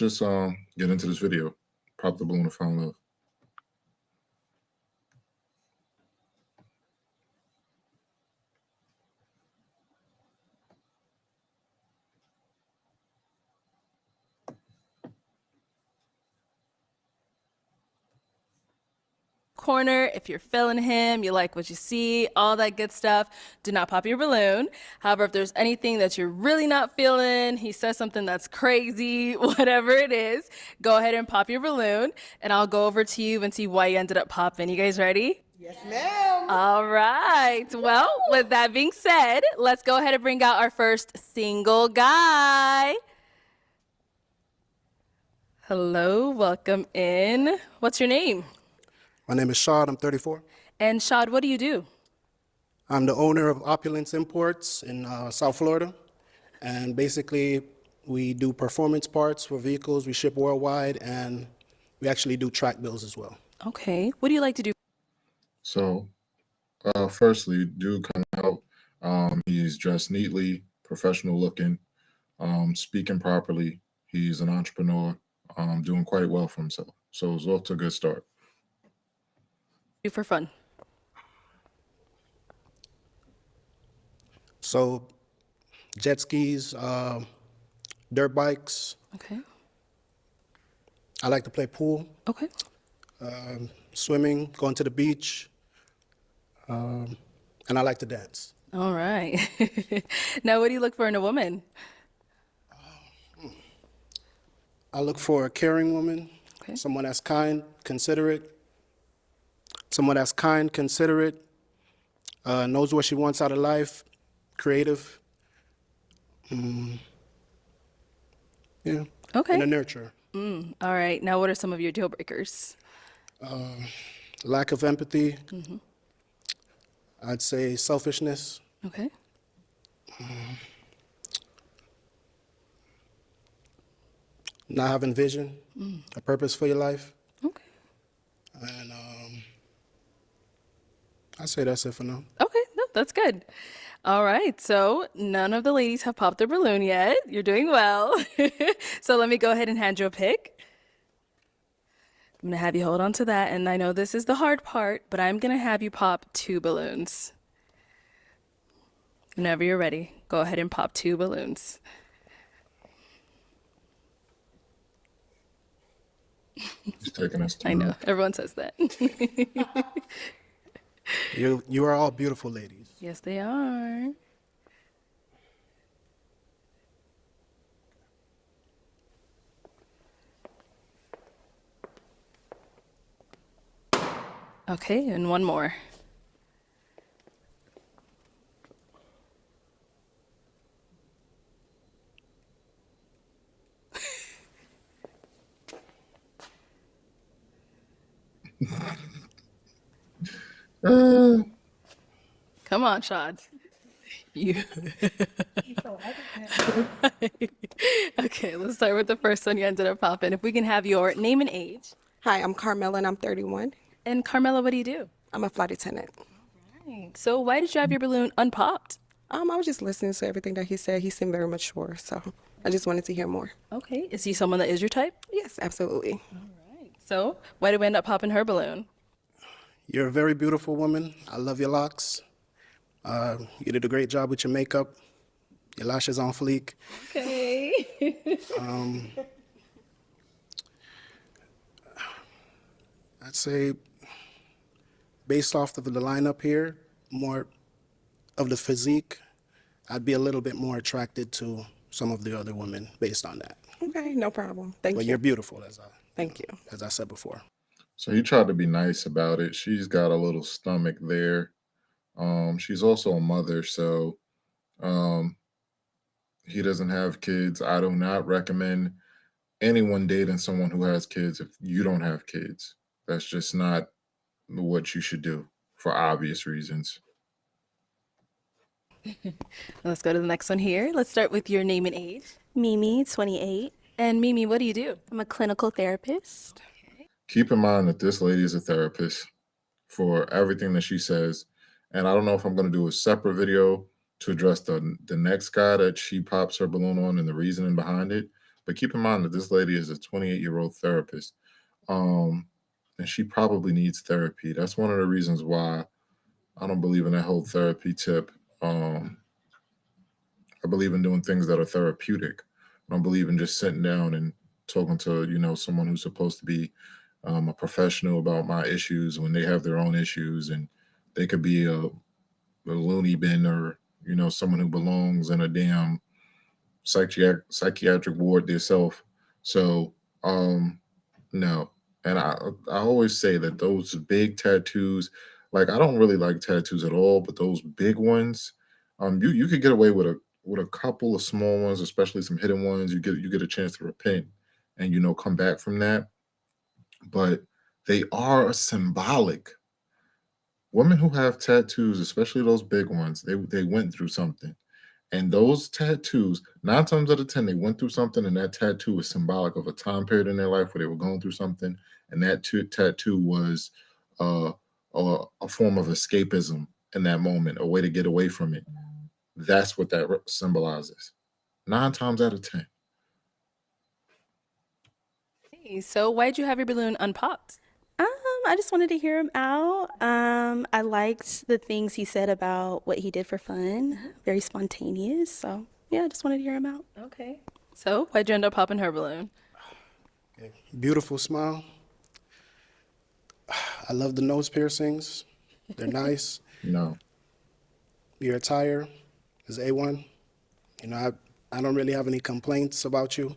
Just get into this video. Pop the balloon and find love. Corner, if you're feeling him, you like what you see, all that good stuff, do not pop your balloon. However, if there's anything that you're really not feeling, he says something that's crazy, whatever it is, go ahead and pop your balloon, and I'll go over to you and see why you ended up popping. You guys ready? Yes, ma'am. All right. Well, with that being said, let's go ahead and bring out our first single guy. Hello, welcome in. What's your name? My name is Shad. I'm 34. And Shad, what do you do? I'm the owner of Opulence Imports in South Florida. And basically, we do performance parts for vehicles. We ship worldwide, and we actually do track builds as well. Okay. What do you like to do? So, firstly, dude coming out. He's dressed neatly, professional looking, speaking properly. He's an entrepreneur, doing quite well for himself. So it's off to a good start. For fun? So, jet skis, dirt bikes. Okay. I like to play pool, Okay. swimming, going to the beach, and I like to dance. All right. Now, what do you look for in a woman? I look for a caring woman, Okay. someone that's kind, considerate, knows what she wants out of life, creative. Yeah. Okay. And a nurturer. All right. Now, what are some of your deal breakers? Lack of empathy. I'd say selfishness. Okay. Not having vision, a purpose for your life. Okay. And I'd say that's it for now. Okay. No, that's good. All right. So none of the ladies have popped their balloon yet. You're doing well. So let me go ahead and hand you a pick. I'm going to have you hold on to that. And I know this is the hard part, but I'm going to have you pop 2 balloons. Whenever you're ready, go ahead and pop 2 balloons. He's taking us to I know. Everyone says that. You are all beautiful ladies. Yes, they are. Okay, and one more. Come on, Shad. You. Okay, let's start with the first one you ended up popping. If we can have your name and age. Hi, I'm Carmela and I'm 31. And Carmela, what do you do? I'm a flight attendant. Right. So why did you have your balloon unpopped? I was just listening to everything that he said. He seemed very mature, so I just wanted to hear more. Okay, is he someone that is your type? Yes, absolutely. Right. So why did we end up popping her balloon? You're a very beautiful woman. I love your locks. You did a great job with your makeup. Your lashes on fleek. Okay. I'd say, based off of the lineup here, more of the physique, I'd be a little bit more attracted to some of the other women based on that. Okay, no problem. Thank But you. you're beautiful, Thank you. as I said before. So he tried to be nice about it. She's got a little stomach there. She's also a mother, so um, he doesn't have kids. I do not recommend anyone dating someone who has kids if you don't have kids. That's just not what you should do for obvious reasons. Let's go to the next one here. Let's start with your name and age. Mimi, 28. And Mimi, what do you do? I'm a clinical therapist. Keep in mind that this lady is a therapist for everything that she says. And I don't know if I'm going to do a separate video to address the next guy that she pops her balloon on and the reasoning behind it. But keep in mind that this lady is a 28-year-old therapist, and she probably needs therapy. That's one of the reasons why I don't believe in that whole therapy tip. Um, I believe in doing things that are therapeutic. I don't believe in just sitting down and talking to someone who's supposed to be a professional about my issues when they have their own issues, and they could be a loony bin, or someone who belongs in a damn psychiatric ward themselves. So no. And I always say that those big tattoos, like, I don't really like tattoos at all, but those big ones, you could get away with a couple of small ones, especially some hidden ones. You get a chance to repent and come back from that. But they are symbolic. Women who have tattoos, especially those big ones, they went through something. And those tattoos, 9 times out of 10, they went through something, and that tattoo is symbolic of a time period in their life where they were going through something, and that tattoo was uh, a form of escapism in that moment, a way to get away from it. That's what that symbolizes. 9 times out of 10. Hey, so why'd you have your balloon unpopped? I just wanted to hear him out. I liked the things he said about what he did for fun. Very spontaneous. So yeah, I just wanted to hear him out. Okay. So why'd you end up popping her balloon? Beautiful smile. I love the nose piercings. They're nice. No. Your attire is A1. I don't really have any complaints about you.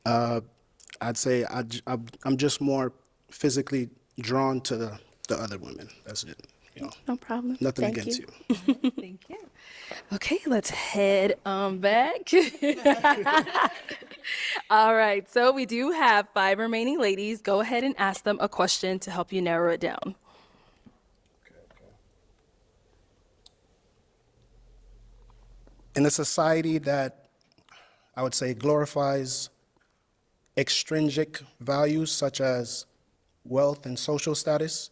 I'd say I'm just more physically drawn to the other women. That's it. No problem. Nothing Thank against you. you. Thank you. Okay, let's head back. All right, so we do have 5 remaining ladies. Go ahead and ask them a question to help you narrow it down. In a society that I would say glorifies extrinsic values such as wealth and social status,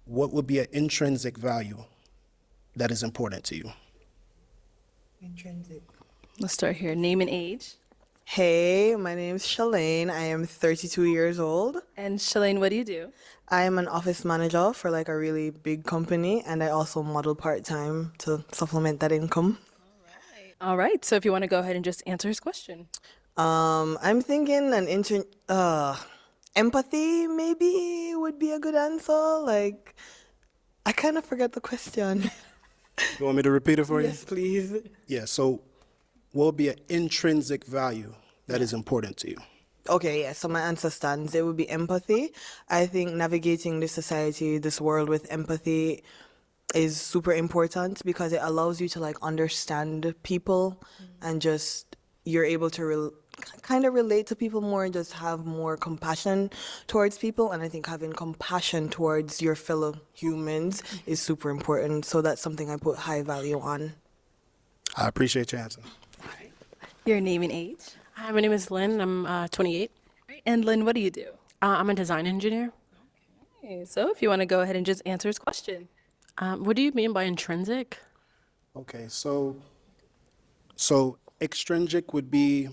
what would be an intrinsic value that is important to you? Intrinsic. Let's start here. Name and age. Hey, my name is Shalane. I am 32 years old. And Shalane, what do you do? I am an office manager for like a really big company, and I also model part-time to supplement that income. All right, so if you want to go ahead and just answer his question. I'm thinking empathy maybe would be a good answer. Like, I kind of forgot the question. You want me to repeat it for you? Yes, please. Yeah, so what would be an intrinsic value that is important to you? Okay, yeah, so my answer stands. It would be empathy. I think navigating this society, this world with empathy is super important because it allows you to like understand people and just you're able to kind of relate to people more, just have more compassion towards people. And I think having compassion towards your fellow humans is super important. So that's something I put high value on. I appreciate your answer. Your name and age. Hi, my name is Lynn. I'm 28. And Lynn, what do you do? I'm a design engineer. Okay, so if you want to go ahead and just answer his question. What do you mean by intrinsic? Okay, so extrinsic would be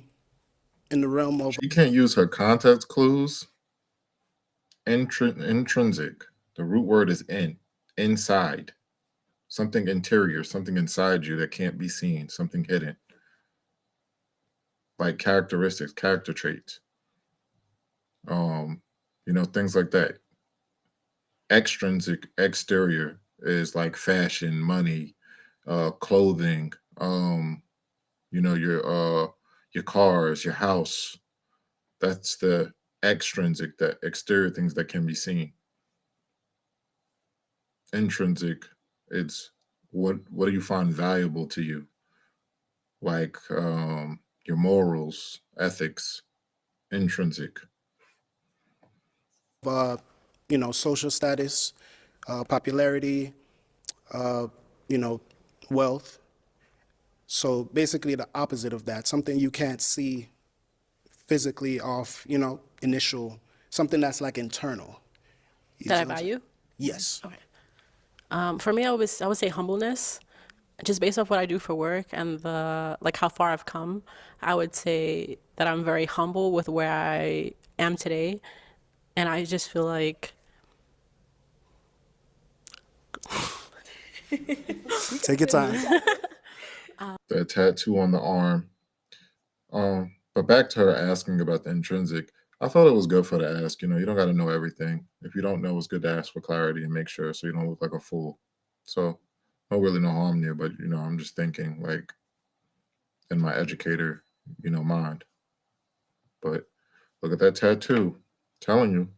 in the realm of She can't use her context clues. Intrinsic. The root word is inside. Something interior, something inside you that can't be seen, something hidden. Like characteristics, character traits. Things like that. Extrinsic, exterior is like fashion, money, clothing, your cars, your house. That's the extrinsic, the exterior things that can be seen. Intrinsic, it's what do you find valuable to you? Like your morals, ethics. Intrinsic. social status, popularity, wealth. So basically the opposite of that, something you can't see physically off, initial, something that's like internal. You That see I what I'm saying? value? Yes. Okay. For me, I would say humbleness. just based off what I do for work and the like how far I've come, I would say that I'm very humble with where I am today. And I just feel like Take your time. That tattoo on the arm. But back to her asking about the intrinsic, I thought it was good for the ask. You know, you don't got to know everything. If you don't know, it's good to ask for clarity and make sure so you don't look like a fool. So, no really no harm there, but you know, I'm just thinking like in my educator, you know, mind. But look at that tattoo. Telling you.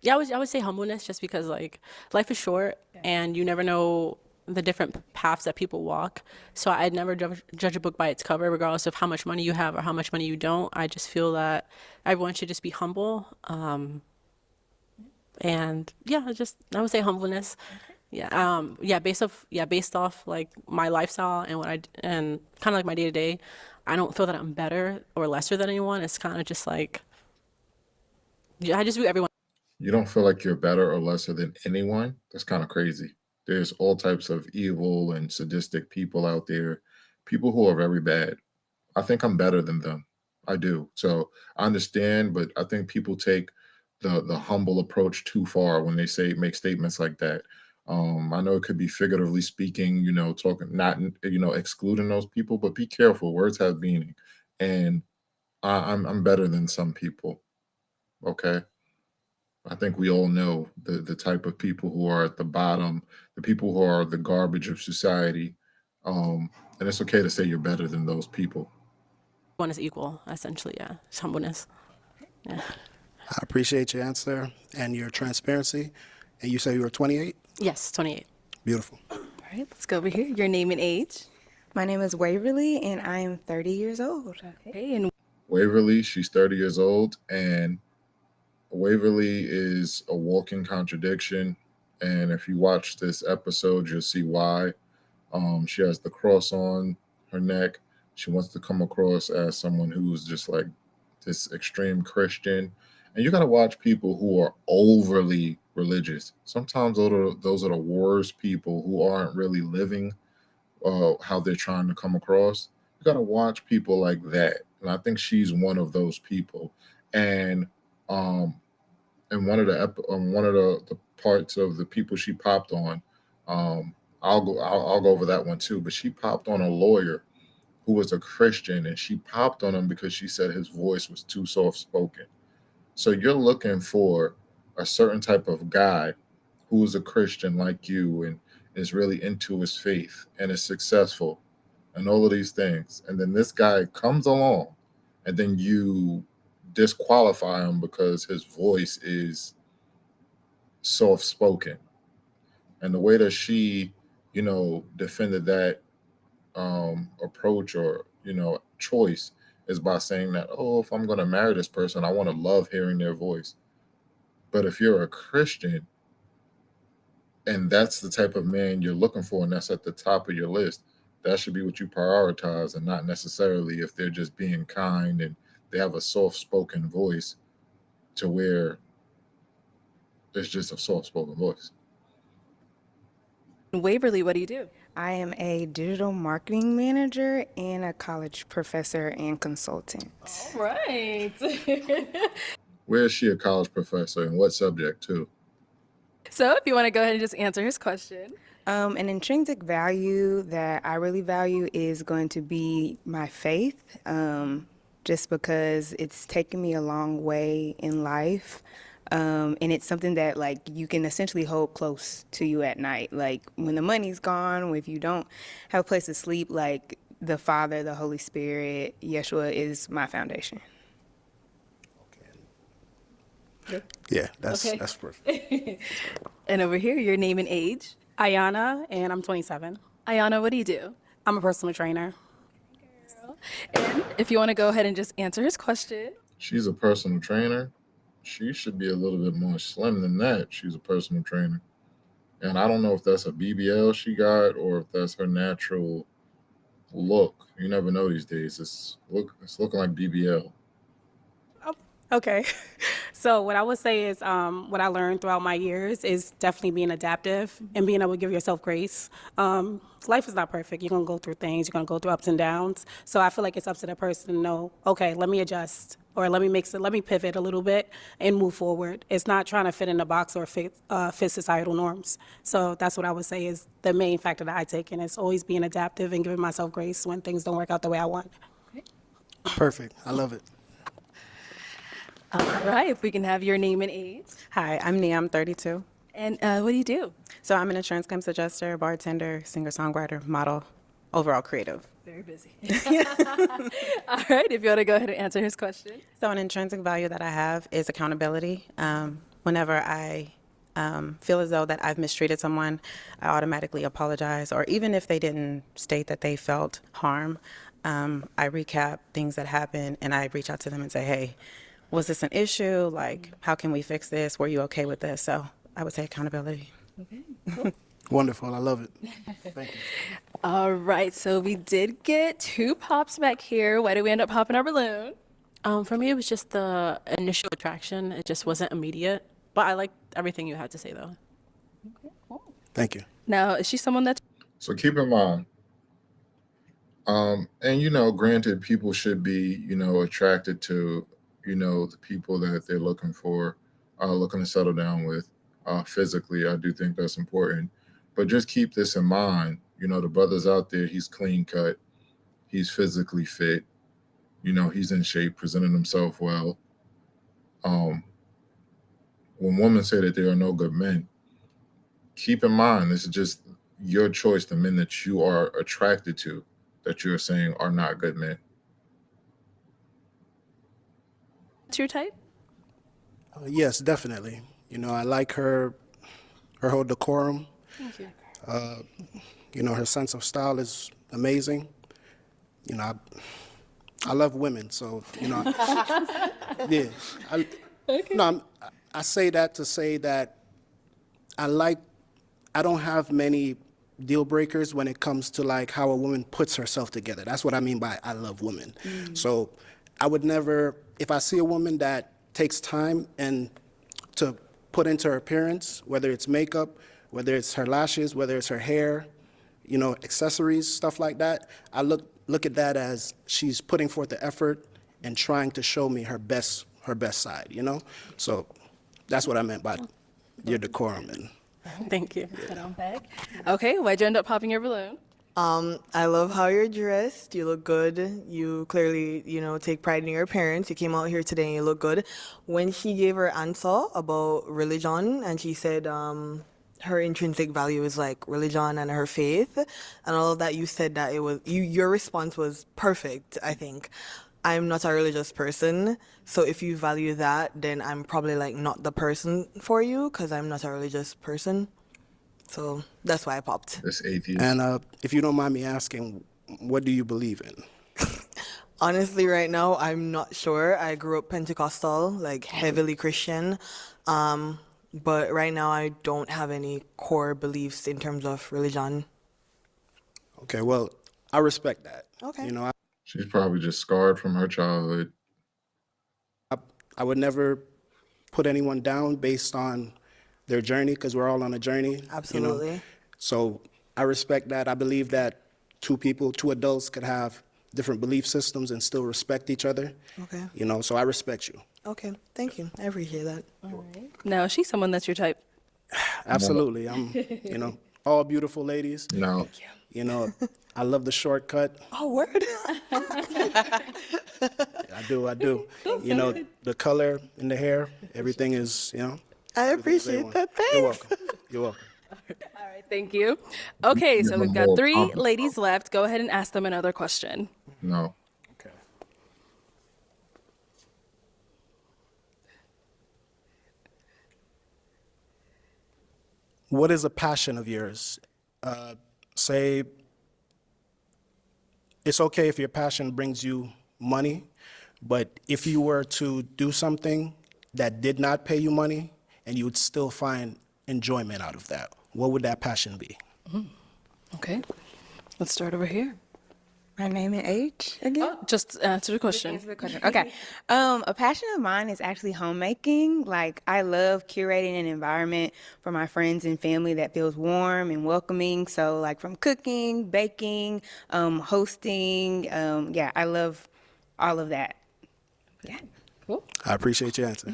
yeah, I would say humbleness just because like life is short and you never know the different paths that people walk. So I'd never judge a book by its cover, regardless of how much money you have or how much money you don't. I just feel that everyone should just be humble. And yeah, I would say humbleness. Yeah. Based off like my lifestyle and and kind of like my day to day, I don't feel that I'm better or lesser than anyone. It's kind of just like, yeah, I just view everyone. You don't feel like you're better or lesser than anyone? That's kind of crazy. There's all types of evil and sadistic people out there, people who are very bad. I think I'm better than them. I do. So I understand, but I think people take the humble approach too far when they say make statements like that. I know it could be figuratively speaking, you know, talking not you know excluding those people, but be careful. Words have meaning, and I'm better than some people. Okay, I think we all know the type of people who are at the bottom, the people who are the garbage of society, and it's okay to say you're better than those people. One is equal, essentially. Yeah, it's humbleness. Yeah. I appreciate your answer and your transparency. And you say you were 28? Yes, 28. Beautiful. All right, let's go over here. Your name and age. My name is Waverly, and I am 30 years old. Okay, and Waverly, she's 30 years old, and Waverly is a walking contradiction. And if you watch this episode, you'll see why. She has the cross on her neck. She wants to come across as someone who's just like this extreme Christian. And you got to watch people who are overly religious. Sometimes those are the worst people who aren't really living how they're trying to come across. You got to watch people like that. And I think she's one of those people. And um, in one of the parts of the people she popped on, um, I'll go over that one too. But she popped on a lawyer who was a Christian, and she popped on him because she said his voice was too soft spoken. So you're looking for a certain type of guy who is a Christian like you and is really into his faith and is successful and all of these things. And then this guy comes along and then you disqualify him because his voice is soft spoken. And the way that she, you know, defended that approach or, you know, choice is by saying that, oh, if I'm going to marry this person, I want to love hearing their voice. But if you're a Christian and that's the type of man you're looking for and that's at the top of your list, that should be what you prioritize and not necessarily if they're just being kind and they have a soft spoken voice to where it's just a soft spoken voice. Waverly, what do you do? I am a digital marketing manager and a college professor and consultant. All right. Where is she a college professor and what subject too? So if you want to go ahead and just answer his question. An intrinsic value that I really value is going to be my faith, just because it's taken me a long way in life. And it's something that like you can essentially hold close to you at night. Like when the money's gone, if you don't have a place to sleep, like the Father, the Holy Spirit, Yeshua is my foundation. Yeah, Okay. that's perfect. And over here, your name and age. Ayana, and I'm 27. Ayana, what do you do? I'm a personal trainer. And if you want to go ahead and just answer his question. She's a personal trainer. She should be a little bit more slim than that. She's a personal trainer. And I don't know if that's a BBL she got or if that's her natural look. You never know these days. It's looking like BBL. Okay. So what I would say is what I learned throughout my years is definitely being adaptive and being able to give yourself grace. Life is not perfect. You're going to go through things. You're going to go through ups and downs. So I feel like it's up to the person to know, okay, let me adjust or let me pivot a little bit and move forward. It's not trying to fit in a box or fit societal norms. So that's what I would say is the main factor that I take in is always being adaptive and giving myself grace when things don't work out the way I want. Perfect. I love it. All right, if we can have your name and age. Hi, I'm Nia. I'm 32. And what do you do? So I'm an insurance claims adjuster, bartender, singer-songwriter, model, overall creative. Very busy. All right, if you want to go ahead and answer his question. So an intrinsic value that I have is accountability. Whenever I feel as though that I've mistreated someone, I automatically apologize. Or even if they didn't state that they felt harm, I recap things that happened and I reach out to them and say, hey, was this an issue? Like, how can we fix this? Were you okay with this? So I would say accountability. Wonderful. I love it. Thank you. All right, so we did get 2 pops back here. Why did we end up popping our balloon? For me, it was just the initial attraction. It just wasn't immediate. But I liked everything you had to say, though. Thank you. Now, is she someone that's So keep in mind, and granted, people should be, attracted to, the people that they're looking for, looking to settle down with, physically. I do think that's important, but just keep this in mind. The brother's out there. He's clean cut. He's physically fit. He's in shape, presenting himself well. When women say that there are no good men, keep in mind this is just your choice. The men that you are attracted to, that you're saying are not good men. your type? Yes, definitely. I like her whole decorum. Thank you. Her sense of style is amazing. I love women, so yeah. I say that to say that I don't have many deal breakers when it comes to like how a woman puts herself together. That's what I mean by I love women. So I would never, if I see a woman that takes time and to put into her appearance, whether it's makeup, whether it's her lashes, whether it's her hair, accessories, stuff like that, I look at that as she's putting forth the effort and trying to show me her best side, So that's what I meant by your decorum. And Thank you. Head on back. Okay, why'd you end up popping your balloon? I love how you're dressed. You look good. You clearly, take pride in your appearance. You came out here today and you look good. When she gave her answer about religion and she said her intrinsic value is like religion and her faith and all of that, you said that it was your response was perfect, I think. I'm not a religious person, so if you value that, then I'm probably like not the person for you because I'm not a religious person. So that's why I popped. This atheist. And if you don't mind me asking, what do you believe in? Honestly, right now, I'm not sure. I grew up Pentecostal, like heavily Christian. But right now, I don't have any core beliefs in terms of religion. Okay, well, I respect that. Okay. She's probably just scarred from her childhood. I would never put anyone down based on their journey because we're all on a journey. Absolutely. So I respect that. I believe that two adults could have different belief systems and still respect each other. Okay. So I respect you. Okay. Thank you. I appreciate that. All right. Now, is she someone that's your type? Absolutely. I'm, all beautiful ladies. No. I love the shortcut. Oh, word. I do. The color in the hair, everything is, I appreciate that. Thanks. You're welcome. All right, thank you. Okay, so Give we've them got more 3 confidence. ladies left. Go ahead and ask them another question. No. Okay. What is a passion of yours? Say, it's okay if your passion brings you money, but if you were to do something that did not pay you money and you would still find enjoyment out of that, what would that passion be? Okay, let's start over here. My name and age again? Oh, just answer the question. Answer the question. Okay. A passion of mine is actually homemaking. Like, I love curating an environment for my friends and family that feels warm and welcoming. So, like, from cooking, baking, hosting. Yeah, I love all of that. Yeah. Cool. I appreciate your answer.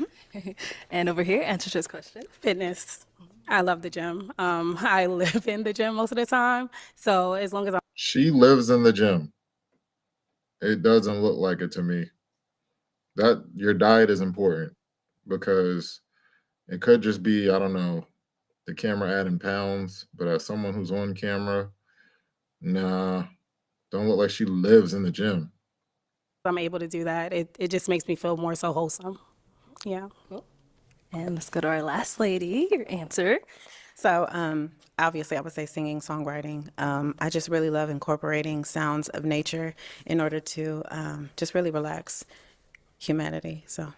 And over here, answer this question. Fitness. I love the gym. I live in the gym most of the time. So as long as I'm She lives in the gym. It doesn't look like it to me. That your diet is important because it could just be, I don't know, the camera adding pounds, but as someone who's on camera, nah, don't look like she lives in the gym. able to do that, it just makes me feel more so wholesome. Yeah. And let's go to our last lady. Your answer. So, obviously, I would say singing, songwriting. I just really love incorporating sounds of nature in order to just really relax humanity. So,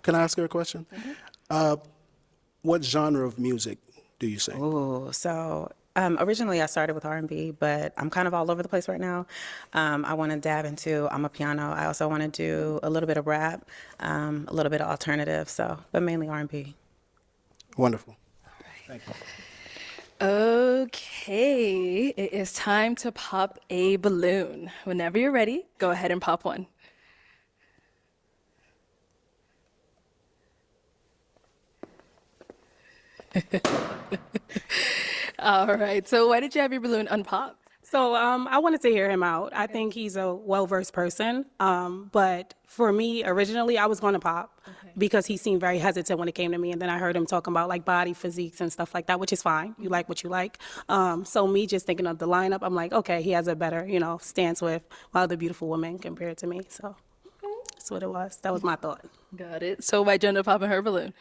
Can I ask her a question? What genre of music do you sing? ooh, so originally I started with R&B, but I'm kind of all over the place right now. I want to dab into Amapiano. I also want to do a little bit of rap, a little bit of alternative. So, but mainly R&B. Wonderful. Thank you. Okay, it is time to pop a balloon. Whenever you're ready, go ahead and pop one. All right, so why did you have your balloon unpop? So I wanted to hear him out. I think he's a well-versed person. But for me, originally, I was going to pop because he seemed very hesitant when it came to me. And then I heard him talking about like body physiques and stuff like that, which is fine. You like what you like. So me just thinking of the lineup, I'm like, okay, he has a better, stance with other beautiful women compared to me. So that's what it was. That was my thought. Got it. So why Jenna popping her balloon?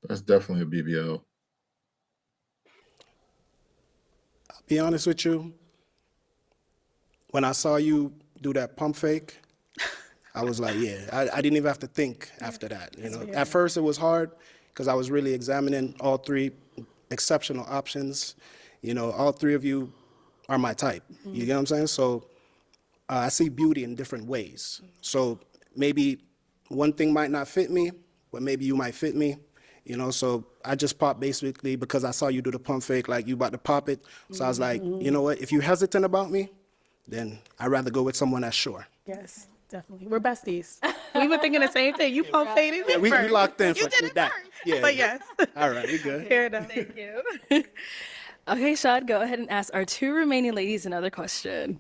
That's definitely a BBL. Be honest with you, when I saw you do that pump fake, I was like, yeah, I didn't even have to think after that. At first it was hard because I was really examining all three exceptional options. All three of you are my type. You get what I'm saying? So I see beauty in different ways. So maybe one thing might not fit me, but maybe you might fit me. So I just popped basically because I saw you do the pump fake, like you about to pop it. So I was like, you know what? If you're hesitant about me, then I'd rather go with someone that's sure. Yes, definitely. We're besties. We were thinking the same thing. You pump faded Yeah, we locked in You for did it that. first. Yeah. But yes. All right, we good. Fair enough. Thank you. Okay, Shad, go ahead and ask our two remaining ladies another question.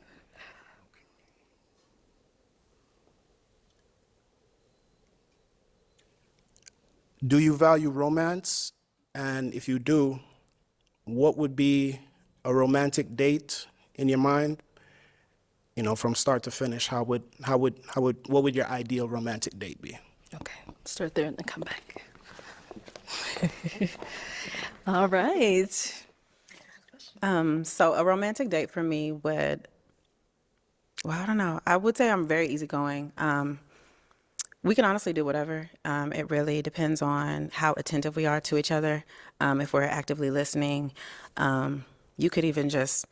Do you value romance? And if you do, what would be a romantic date in your mind? From start to finish, what would your ideal romantic date be? Okay, start there and then come back. All right. So a romantic date for me would, well, I don't know. I would say I'm very easygoing. We can honestly do whatever. It really depends on how attentive we are to each other. If we're actively listening, you could even just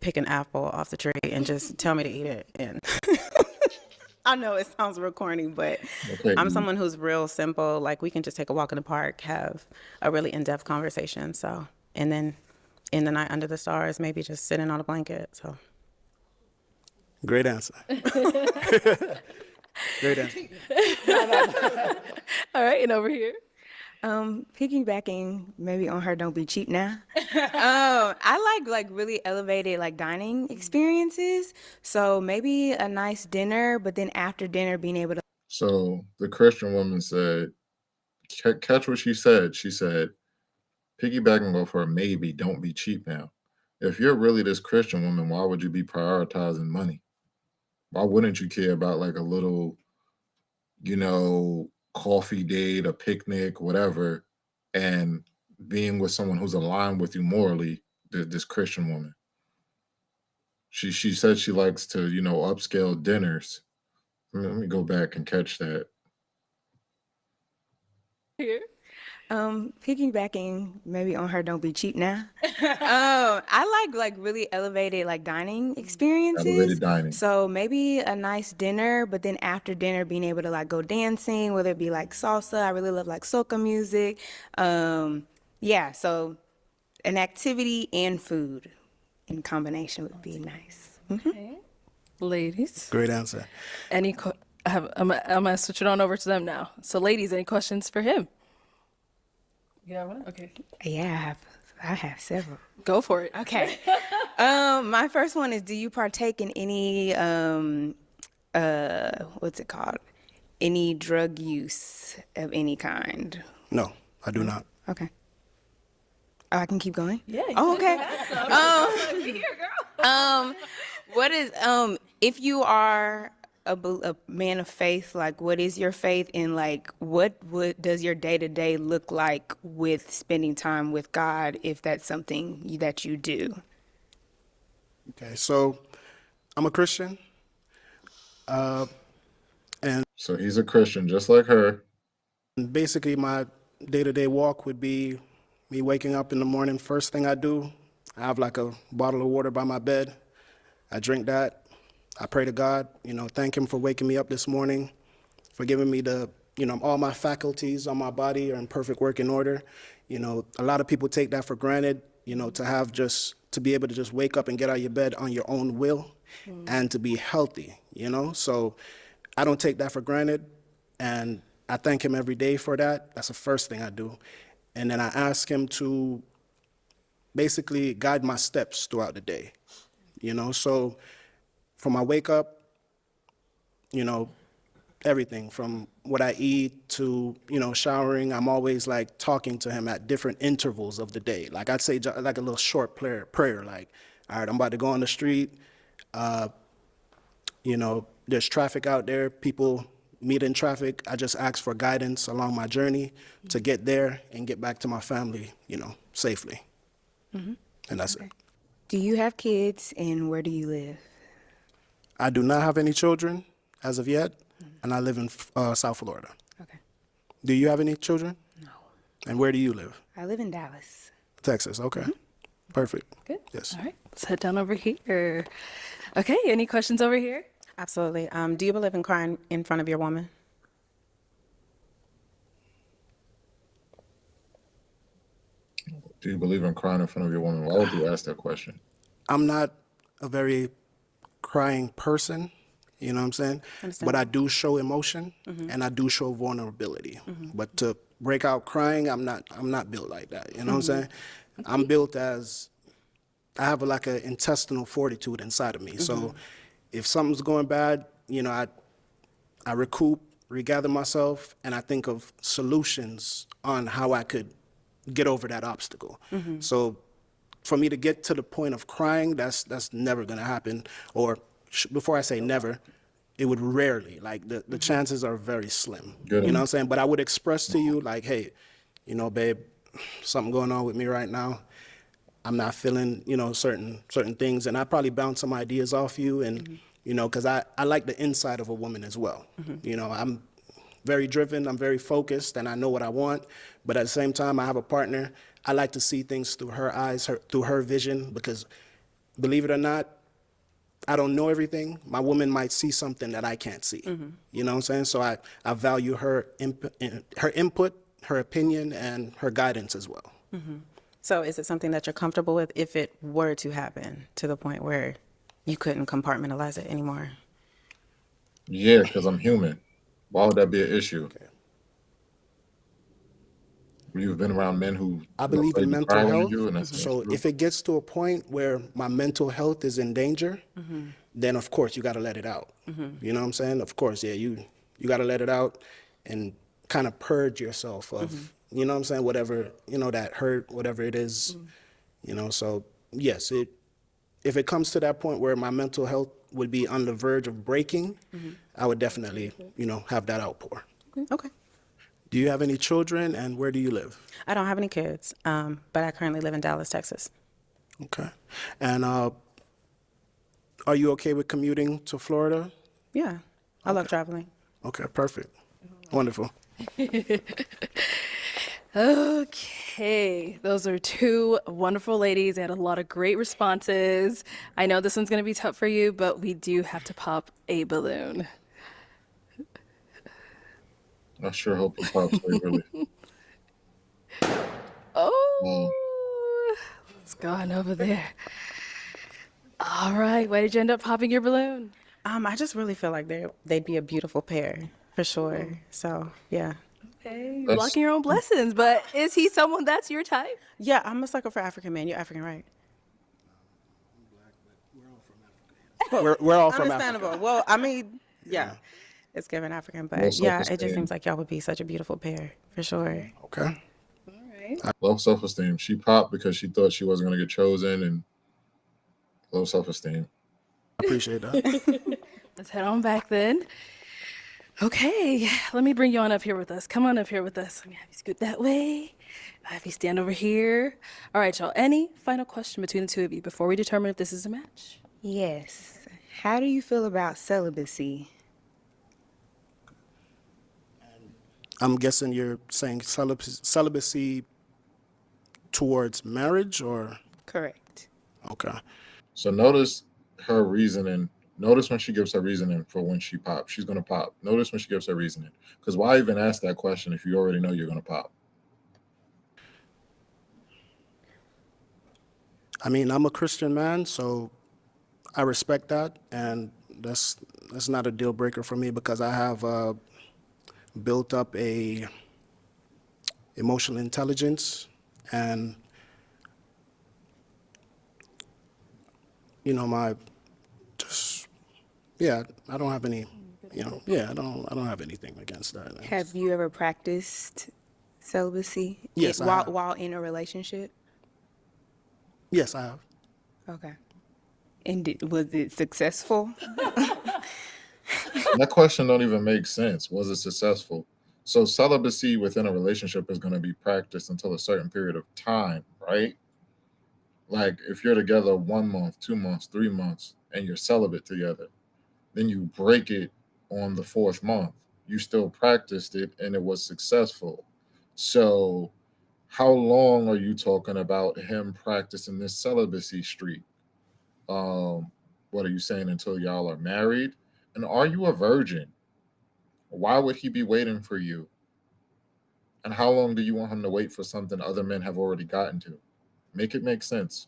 pick an apple off the tree and just tell me to eat it. And I know it sounds real corny, but Okay. I'm someone who's real simple. Like, we can just take a walk in the park, have a really in-depth conversation. So, and then in the night under the stars, maybe just sitting on a blanket. So, Great answer. Great answer. All right, and over here. Piggybacking maybe on her "Don't Be Cheap Now." I like really elevated like dining experiences. So maybe a nice dinner, but then after dinner being able to. So the Christian woman said, catch what she said. She said, piggybacking off her maybe, don't be cheap now. If you're really this Christian woman, why would you be prioritizing money? Why wouldn't you care about like a little, coffee date, a picnic, whatever, and being with someone who's aligned with you morally, this Christian woman? She said she likes to, upscale dinners. Let me go back and catch that. Here. Piggybacking maybe on her "Don't Be Cheap Now." I like really elevated like dining experiences. Elevated dining. So maybe a nice dinner, but then after dinner, being able to like go dancing, whether it be like salsa. I really love like soca music. Yeah, so an activity and food in combination would be nice. Ladies, Great answer. any I'm gonna switch it on over to them now. So, ladies, any questions for him? You have one? Okay, Yeah, I have several. go for it. Okay. My first one is, do you partake in any what's it called? Any drug use of any kind? No, I do not. Okay. Oh, I can keep going? Yeah. Oh, okay. What is if you are a man of faith, like what is your faith in, like what does your day-to-day look like with spending time with God, if that's something that you do? Okay, so I'm a Christian. So he's a Christian, just like her. Basically, my day-to-day walk would be me waking up in the morning. First thing I do, I have like a bottle of water by my bed. I drink that. I pray to God, thank him for waking me up this morning, for giving me all my faculties on my body are in perfect working order. A lot of people take that for granted, to be able to just wake up and get out of your bed on your own will and to be healthy, So I don't take that for granted, and I thank him every day for that. That's the first thing I do. And then I ask him to basically guide my steps throughout the day, So from my wake up, everything from what I eat to, showering, I'm always like talking to him at different intervals of the day. Like I'd say like a little short prayer, like, all right, I'm about to go on the street. There's traffic out there, people meet in traffic. I just ask for guidance along my journey to get there and get back to my family, safely. And that's it. Do you have kids, and where do you live? I do not have any children as of yet, and I live in South Florida. Okay. Do you have any children? No. And where do you live? I live in Dallas. Texas, okay. Perfect. Good. Yes. All right, let's head down over here. Okay, any questions over here? Absolutely. Do you believe in crying in front of your woman? Do you believe in crying in front of your woman? Why would you ask that question? I'm not a very crying person, you know what I'm saying? But I do show emotion and I do show vulnerability. But to break out crying, I'm not built like that, you know what I'm saying? I'm built as, I have like an intestinal fortitude inside of me. So if something's going bad, I recoup, regather myself, and I think of solutions on how I could get over that obstacle. So for me to get to the point of crying, that's never gonna happen. Or before I say never, it would rarely, like the chances are very slim. Good. You know what I'm saying? But I would express to you like, hey, babe, something going on with me right now. I'm not feeling, certain things, and I probably bounce some ideas off you, and because I like the inside of a woman as well. I'm very driven, I'm very focused, and I know what I want. But at the same time, I have a partner. I like to see things through her eyes, through her vision, because believe it or not, I don't know everything. My woman might see something that I can't see. You know what I'm saying? So I value her input, her opinion, and her guidance as well. So is it something that you're comfortable with if it were to happen to the point where you couldn't compartmentalize it anymore? Yeah, because I'm human. Why would that be an issue? You've been around men who I believe in mental health. So If it gets to a point where my mental health is in danger, then of course you got to let it out. You know what I'm saying? Of course, yeah, you got to let it out and kind of purge yourself of, you know what I'm saying, whatever, that hurt, whatever it is, so yes, if it comes to that point where my mental health would be on the verge of breaking, I would definitely, have that outpour. Okay. Do you have any children, and where do you live? I don't have any kids, but I currently live in Dallas, Texas. Okay. And are you okay with commuting to Florida? Yeah, I love traveling. Okay, perfect. Wonderful. Okay, those are two wonderful ladies. They had a lot of great responses. I know this one's going to be tough for you, but we do have to pop a balloon. I sure hope it pops Waverly. Oh, it's gone over there. All right, why did you end up popping your balloon? I just really feel like they'd be a beautiful pair for sure. So yeah. Okay, you're That's blocking your own blessings, but is he someone that's your type? Yeah, I'm a sucker for African men. You're African, right? We're all from Africa. Understandable. Well, I mean, yeah, it's given African, low but yeah, it just self-esteem. seems like y'all would be such a beautiful pair for sure. Okay. Low self-esteem. She popped because she thought she wasn't going to get chosen, and low self-esteem. I appreciate that. Let's head on back then. Okay, let me bring you on up here with us. Come on up here with us. Let me have you scoot that way. Have you stand over here. All right, y'all. Any final question between the two of you before we determine if this is a match? Yes. How do you feel about celibacy? I'm guessing you're saying celibacy towards marriage, or Correct. okay. So notice her reasoning. Notice when she gives her reasoning for when she pops. She's going to pop. Notice when she gives her reasoning. Because why even ask that question if you already know you're going to pop? I mean, I'm a Christian man, so I respect that, and that's not a deal breaker for me because I have built up a emotional intelligence, and my just I don't have any I don't have anything against that. Have you ever practiced celibacy? Yes, I have. While in a relationship? Yes, I have. Okay. And was it successful? That question don't even make sense. Was it successful? So celibacy within a relationship is going to be practiced until a certain period of time, right? Like if you're together 1 month, 2 months, 3 months, and you're celibate together, then you break it on the 4th month. You still practiced it and it was successful. So how long are you talking about him practicing this celibacy streak? What are you saying, until y'all are married? And are you a virgin? Why would he be waiting for you? And how long do you want him to wait for something other men have already gotten to? Make it make sense.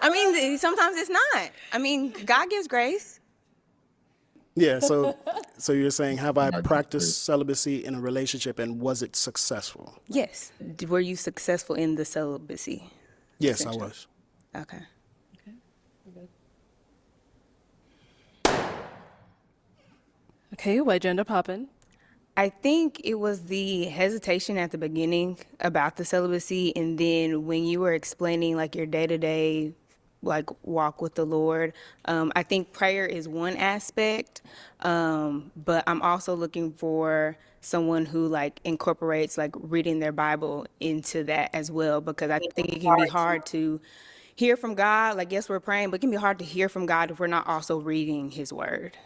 I mean, sometimes it's not. I mean, God gives grace. Yeah, so you're saying, have I I practiced celibacy in a relationship and was it successful? Yes. Were you successful in the celibacy? Yes, I Essentially. was. Okay. Okay, why'd you end up popping? I think it was the hesitation at the beginning about the celibacy, and then when you were explaining like your day-to-day like walk with the Lord, I think prayer is one aspect, but I'm also looking for someone who like incorporates like reading their Bible into that as well, because I think it can be hard to hear from God. Like, yes, we're praying, but it can be hard to hear from God if we're not also reading His Word.